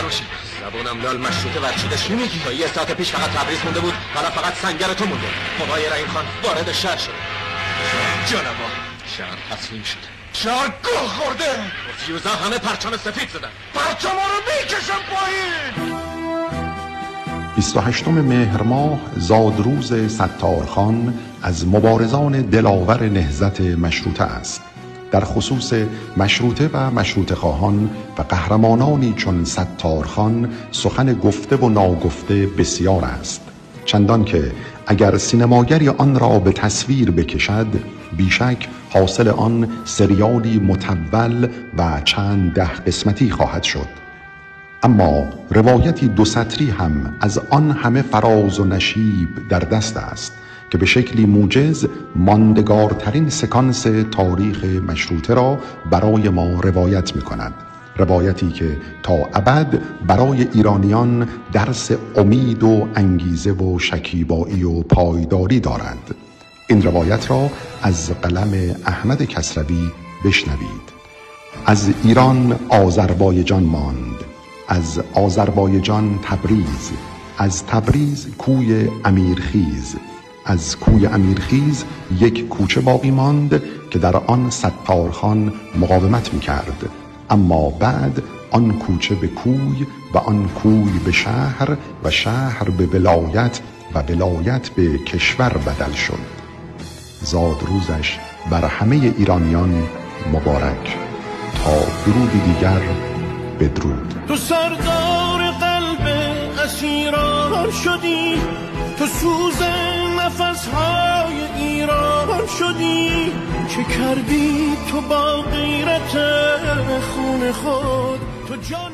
باشی. زبونم لال مشروطه ورچیده. چی میگی؟ تا یه ساعت پیش فقط تبریز مونده بود، حالا فقط سنگر تو مونده. آقای رحیم خان وارد شهر شد. جنابا شهر تسلیم شده. شهر گل خورده. فیوزا همه پرچم سفید زدن. پرچم رو میکشم پایین. 28 مهر ماه زادروز ستارخان از مبارزان دلاور نهضت مشروطه است. در خصوص مشروطه و مشروطه خواهان و قهرمانانی چون ستارخان سخن گفته و ناگفته بسیار است، چندان که اگر سینماگری آن را به تصویر بکشد بیشک حاصل آن سریالی مطول و چند ده قسمتی خواهد شد. اما روایتی دو سطری هم از آن همه فراز و نشیب در دست است که به شکلی موجز ماندگارترین سکانس تاریخ مشروطه را برای ما روایت می کند. روایتی که تا ابد برای ایرانیان درس امید و انگیزه و شکیبایی و پایداری دارد. این روایت را از قلم احمد کسروی بشنوید. از ایران آذربایجان ماند، از آذربایجان تبریز، از تبریز کوی امیرخیز، از کوی امیرخیز یک کوچه باقی ماند که در آن ستارخان مقاومت می‌کرد، اما بعد آن کوچه به کوی و آن کوی به شهر و شهر به ولایت و ولایت به کشور بدل شد. زادروزش بر همه ایرانیان مبارک. تا درودی دیگر بدرود. تو سردار قلب اسیران شدی، تو سوز نفسهای ایران شدی. چه کردی تو با غیرت خون خود؟ تو جان